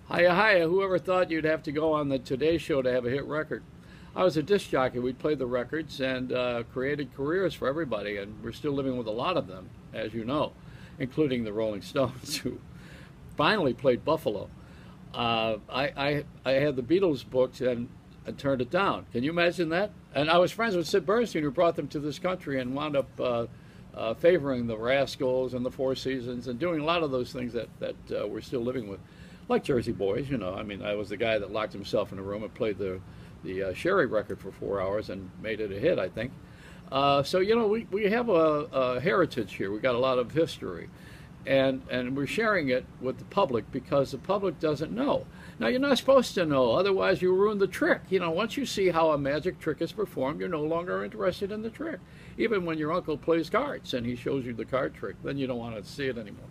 Hiya, hiya. Whoever thought you'd have to go on the Today Show to have a hit record? I was a disc jockey. We'd play the records and created careers for everybody, and we're still living with a lot of them, as you know, including the Rolling Stones, who finally played Buffalo. I had the Beatles books and turned it down. Can you imagine that? And I was friends with Sid Bernstein, who brought them to this country and wound up favoring the Rascals and the Four Seasons and doing a lot of those things that we're still living with. Like Jersey Boys, you know. I mean, I was the guy that locked himself in a room and played the Sherry record for 4 hours and made it a hit, I think. So, you know, we have a heritage here. We got a lot of history. And we're sharing it with the public because the public doesn't know. Now, you're not supposed to know, otherwise you ruin the trick. You know, once you see how a magic trick is performed, you're no longer interested in the trick. Even when your uncle plays cards and he shows you the card trick, then you don't want to see it anymore.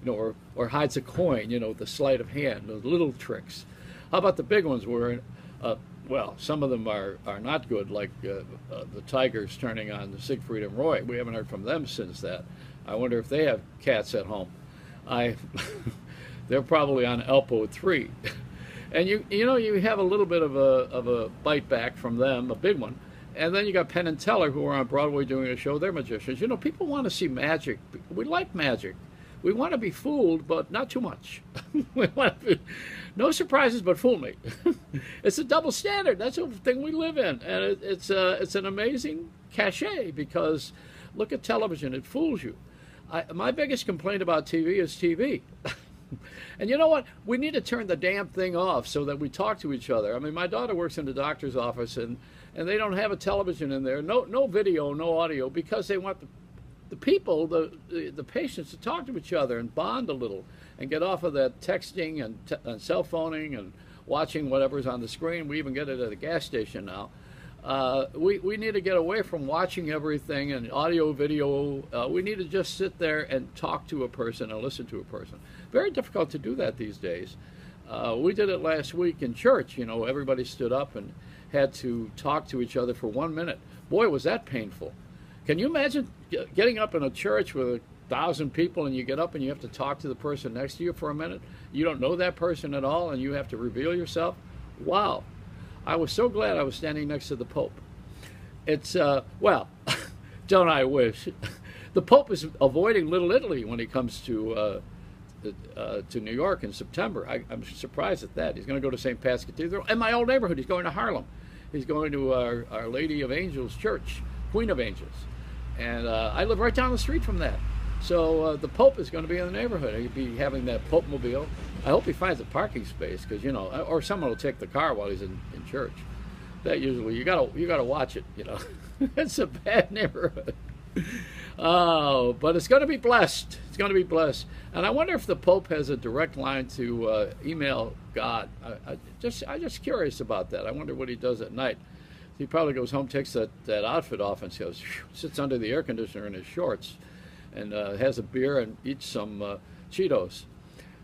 You know, or hides a coin, you know, the sleight of hand, those little tricks. How about the big ones where, well, some of them are not good, like the Tigers turning on Siegfried and Roy. We haven't heard from them since that. I wonder if they have cats at home. They're probably on Elpo 3. And you know, you have a little bit of a bite back from them, a big one. And then you got Penn and Teller, who are on Broadway doing a show. They're magicians. You know, people want to see magic. We like magic. We want to be fooled, but not too much. No surprises, but fool me. It's a double standard. That's the thing we live in, and it's an amazing cachet because look at television; it fools you. My biggest complaint about TV is TV. And you know what? We need to turn the damn thing off so that we talk to each other. I mean, my daughter works in the doctor's office, and they don't have a television in there, no video, no audio, because they want the people, the patients, to talk to each other and bond a little and get off of that texting and cell phoning and watching whatever's on the screen. We even get it at a gas station now. We need to get away from watching everything and audio, video. We need to just sit there and talk to a person and listen to a person. Very difficult to do that these days. We did it last week in church. You know, everybody stood up and had to talk to each other for 1 minute. Boy, was that painful. Can you imagine getting up in a church with 1,000 people and you get up and you have to talk to the person next to you for a minute? You don't know that person at all and you have to reveal yourself? Wow. I was so glad I was standing next to the Pope. It's, well, don't I wish. The Pope is avoiding Little Italy when he comes to New York in September. I'm surprised at that. He's going to go to St. Pat's Cathedral. In my old neighborhood, he's going to Harlem. He's going to Our Lady of Angels Church, Queen of Angels. And I live right down the street from that. So the Pope is going to be in the neighborhood. He'll be having that Pope-mobile. I hope he finds a parking space, because, you know, or someone will take the car while he's in church. That usually, you gotta watch it, you know. It's a bad neighborhood. Oh, but it's going to be blessed. It's going to be blessed. And I wonder if the Pope has a direct line to email God. I'm just curious about that. I wonder what he does at night. He probably goes home, takes that outfit off, and sits under the air conditioner in his shorts, and has a beer and eats some Cheetos.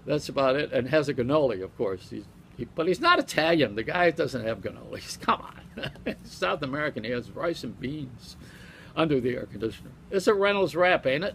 That's about it, and has a cannoli, of course. But he's not Italian. The guy doesn't have cannolis. Come on. South American, he has rice and beans under the air conditioner. It's a Reynolds wrap, ain't it?